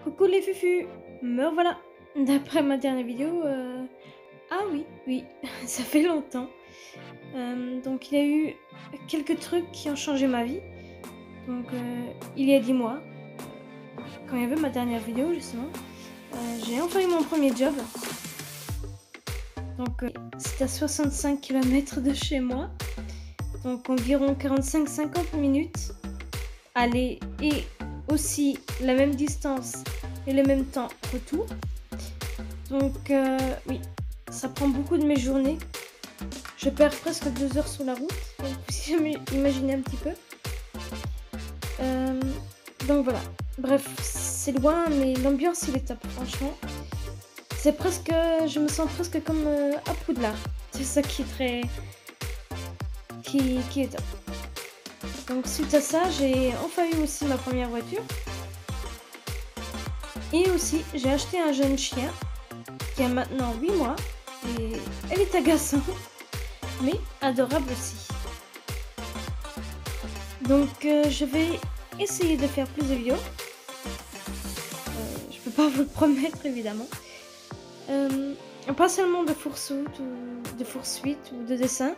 Coucou les fufus, me revoilà. D'après ma dernière vidéo, ah oui, ça fait longtemps. Donc il y a eu quelques trucs qui ont changé ma vie. Donc il y a 10 mois, quand il y avait ma dernière vidéo justement, j'ai enfin eu mon premier job. Donc c'était à 65 km de chez moi. Donc environ 45-50 minutes. Aller et aussi la même distance et le même temps retour. Donc oui, ça prend beaucoup de mes journées. Je perds presque 2 heures sur la route, donc si jamais imaginez un petit peu. Donc voilà. Bref, c'est loin, mais l'ambiance il est top, franchement. C'est presque, je me sens presque comme à Poudlard. C'est ça qui est très, qui est top. Donc suite à ça, j'ai enfin eu aussi ma première voiture. Et aussi, j'ai acheté un jeune chien qui a maintenant 8 mois. Et elle est agaçante, mais adorable aussi. Donc je vais essayer de faire plus de vidéos. Je peux pas vous le promettre évidemment. Pas seulement de poursuite ou de dessin.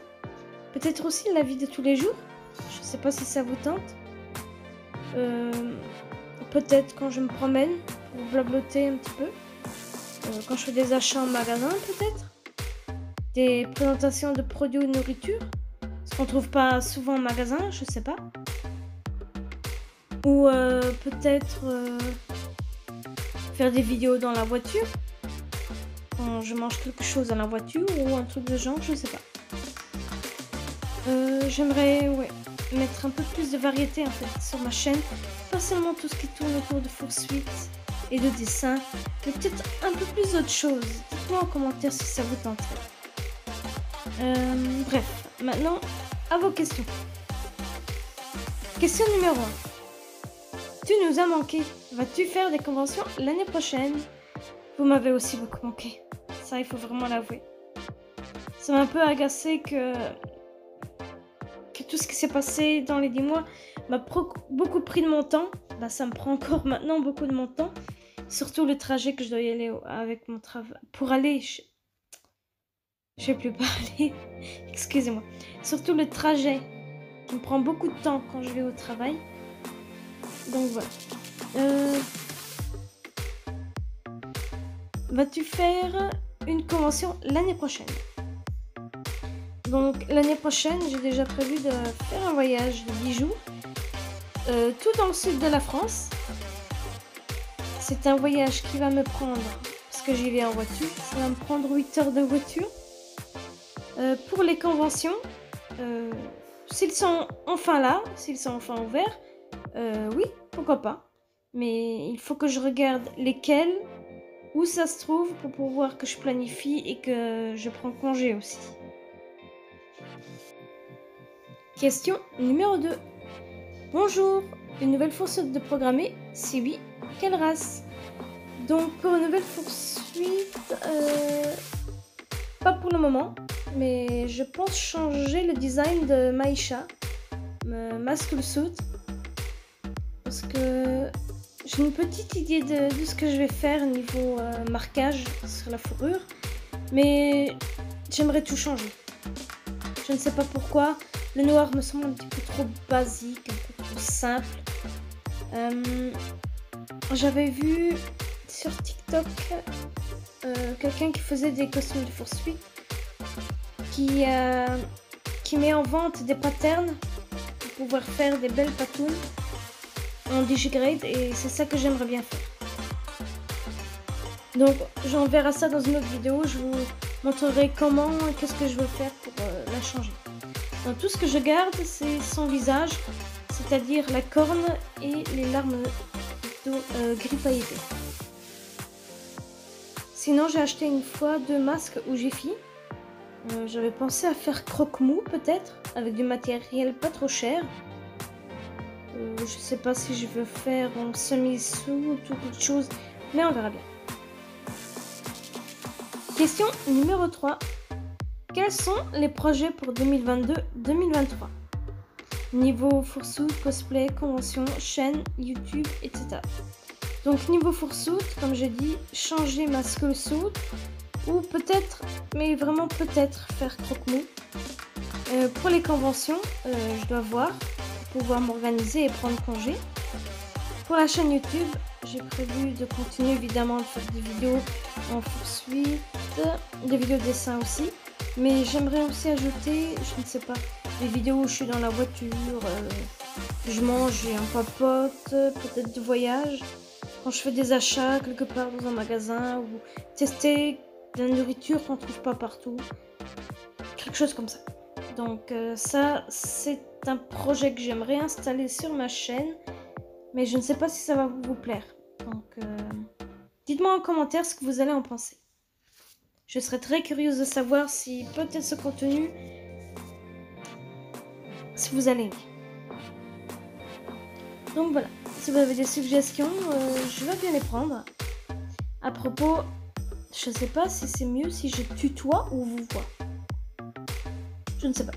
Peut-être aussi la vie de tous les jours. Je sais pas si ça vous tente. Peut-être quand je me promène pour blabloter un petit peu. Quand je fais des achats en magasin peut-être. Des présentations de produits ou de nourriture. Ce qu'on trouve pas souvent en magasin, je sais pas. Ou peut-être faire des vidéos dans la voiture. Quand je mange quelque chose dans la voiture ou un truc de genre, je sais pas. J'aimerais mettre un peu plus de variété en fait sur ma chaîne. Pas seulement tout ce qui tourne autour de poursuites et de dessins, mais peut-être un peu plus d'autres choses. Dites-moi en commentaire si ça vous tente. Bref, maintenant à vos questions. Question numéro 1. Tu nous as manqué. Vas-tu faire des conventions l'année prochaine? Vous m'avez aussi beaucoup manqué. Ça, il faut vraiment l'avouer. Ça m'a un peu agacé que tout ce qui s'est passé dans les 10 mois m'a beaucoup pris de mon temps. Bah, ça me prend encore maintenant beaucoup de mon temps. Surtout le trajet que je dois y aller avec mon travail. Pour aller... Je vais plus parler. Excusez-moi. Surtout le trajet qui me prend beaucoup de temps quand je vais au travail. Donc voilà. Vas-tu faire une convention l'année prochaine? Donc l'année prochaine, j'ai déjà prévu de faire un voyage de 10 jours, tout dans le sud de la France. C'est un voyage qui va me prendre, parce que j'y vais en voiture, ça va me prendre 8 heures de voiture. Pour les conventions, s'ils sont enfin là, s'ils sont enfin ouverts, oui, pourquoi pas. Mais il faut que je regarde lesquels, où ça se trouve pour pouvoir que je planifie et que je prends congé aussi. Question numéro 2. Bonjour, une nouvelle fourchette de programmer? Si oui, quelle race? Donc pour une nouvelle poursuite, pas pour le moment, mais je pense changer le design de Maïcha, ma school suit, parce que j'ai une petite idée de ce que je vais faire niveau marquage sur la fourrure, mais j'aimerais tout changer. Je ne sais pas pourquoi. Le noir me semble un petit peu trop basique, un peu trop simple. J'avais vu sur TikTok quelqu'un qui faisait des costumes de poursuite, qui met en vente des patterns pour pouvoir faire des belles patounes en digigrade, et c'est ça que j'aimerais bien faire. Donc j'en verrai ça dans une autre vidéo, je vous montrerai comment et qu'est-ce que je veux faire pour la changer. Donc tout ce que je garde, c'est son visage, c'est-à-dire la corne et les larmes gris pailleté. Sinon, j'ai acheté une fois 2 masques au Jiffy. J'avais pensé à faire croque-mou peut-être, avec du matériel pas trop cher. Je sais pas si je veux faire en semi-sous ou toute chose, mais on verra bien. Question numéro 3. Quels sont les projets pour 2022-2023? Niveau fursuit, cosplay, convention, chaîne, YouTube, etc. Donc niveau fursuit, comme j'ai dit, changer ma skull suit ou peut-être, mais vraiment peut-être faire croque-mou. Pour les conventions, je dois voir pour pouvoir m'organiser et prendre congé. Pour la chaîne YouTube, j'ai prévu de continuer évidemment de faire des vidéos en poursuite, des vidéos de dessin aussi. Mais j'aimerais aussi ajouter, je ne sais pas, des vidéos où je suis dans la voiture, je mange et un papote, peut-être de voyage. Quand je fais des achats quelque part dans un magasin ou tester de la nourriture qu'on ne trouve pas partout. Quelque chose comme ça. Donc ça, c'est un projet que j'aimerais installer sur ma chaîne. Mais je ne sais pas si ça va vous plaire. Donc dites-moi en commentaire ce que vous allez en penser. Je serais très curieuse de savoir si peut-être ce contenu, si vous allez aimer. Donc voilà, si vous avez des suggestions, je veux bien les prendre. À propos, je ne sais pas si c'est mieux si je tutoie ou vous vois. Je ne sais pas.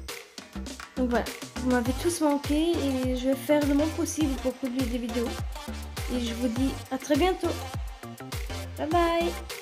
Donc voilà, vous m'avez tous manqué et je vais faire le mon possible pour publier des vidéos. Et je vous dis à très bientôt. Bye bye.